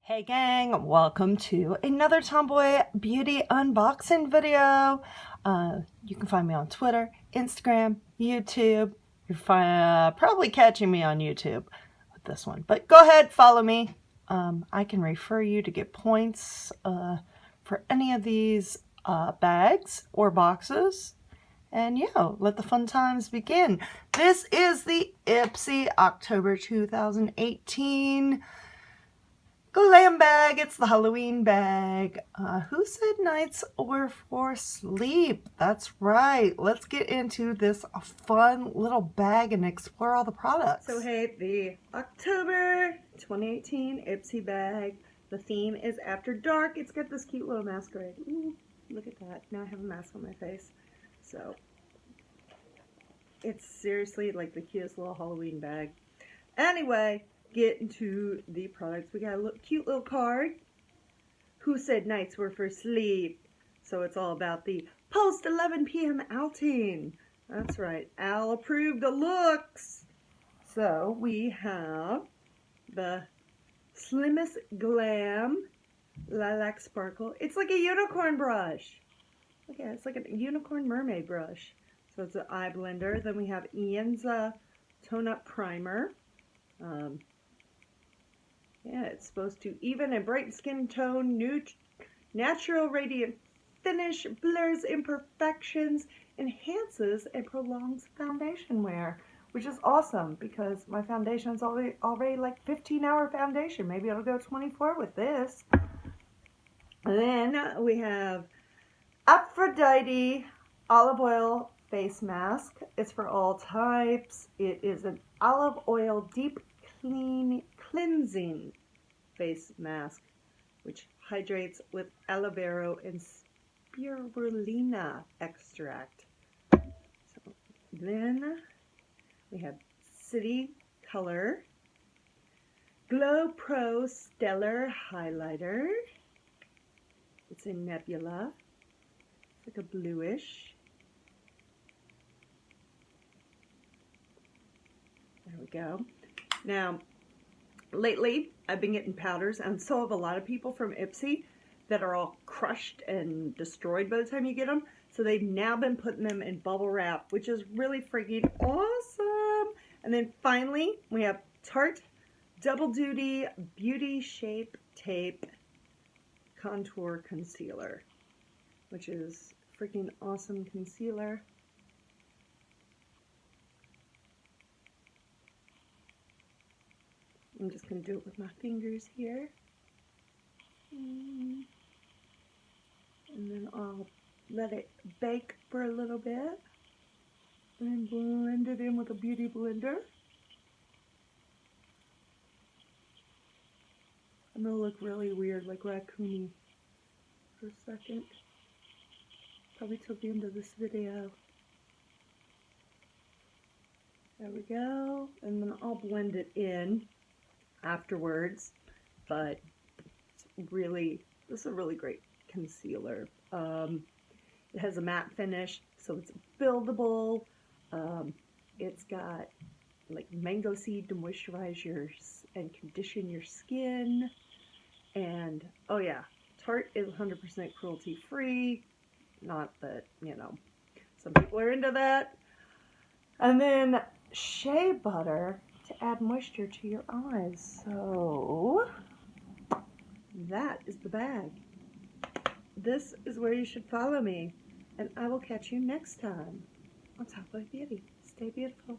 Hey gang, welcome to another Tomboy beauty unboxing video. You can find me on Twitter, Instagram, YouTube. You're probably catching me on YouTube with this one, but go ahead, follow me. I can refer you to get points for any of these bags or boxes. And yeah, let the fun times begin. This is the Ipsy October 2018 glam bag. It's the Halloween bag. Who said nights were for sleep? That's right. Let's get into this fun little bag and explore all the products. So hey, the October 2018 Ipsy bag. The theme is After Dark. It's got this cute little masquerade. Ooh, look at that. Now I have a mask on my face. So it's seriously like the cutest little Halloween bag. Anyway, get into the products. We got a cute little card. Who said nights were for sleep? So it's all about the post 11 p.m. outing. That's right. Al approved the looks. So we have the Slmissglam Lilac Sparkle. It's like a unicorn brush. Look at it. It's like a unicorn mermaid brush. So it's an eye blender. Then we have Yensa Tone Up Primer. Yeah, it's supposed to even and brighten skin tone, natural radiant finish, blurs imperfections, enhances and prolongs foundation wear, which is awesome because my foundation is already like 15-hour foundation. Maybe it'll go 24 with this. And then we have Aphrodite olive oil face mask. It's for all types. It is an olive oil deep cleansing face mask, which hydrates with aloe vera and spirulina extract. So then we have City Color Glow Pro Stellar Highlighter. It's in Nebula. It's like a bluish. There we go. Now, lately, I've been getting powders, and so have a lot of people from Ipsy that are all crushed and destroyed by the time you get them. So they've now been putting them in bubble wrap, which is really freaking awesome. And then finally, we have Tarte Double Duty Beauty Shape Tape Contour Concealer, which is freaking awesome concealer. I'm just going to do it with my fingers here. And then I'll let it bake for a little bit. And blend it in with a beauty blender. I'm going to look really weird, like raccoony, for a second. Probably till the end of this video. There we go. And then I'll blend it in afterwards, but this is a really great concealer. It has a matte finish, so it's buildable. It's got like mango seed to moisturize and condition your skin. And oh yeah, Tarte is 100% cruelty free. Not that, you know, some people are into that. And then shea butter to add moisture to your eyes. So that is the bag. This is where you should follow me, and I will catch you next time on Tomboy Beauty. Stay beautiful.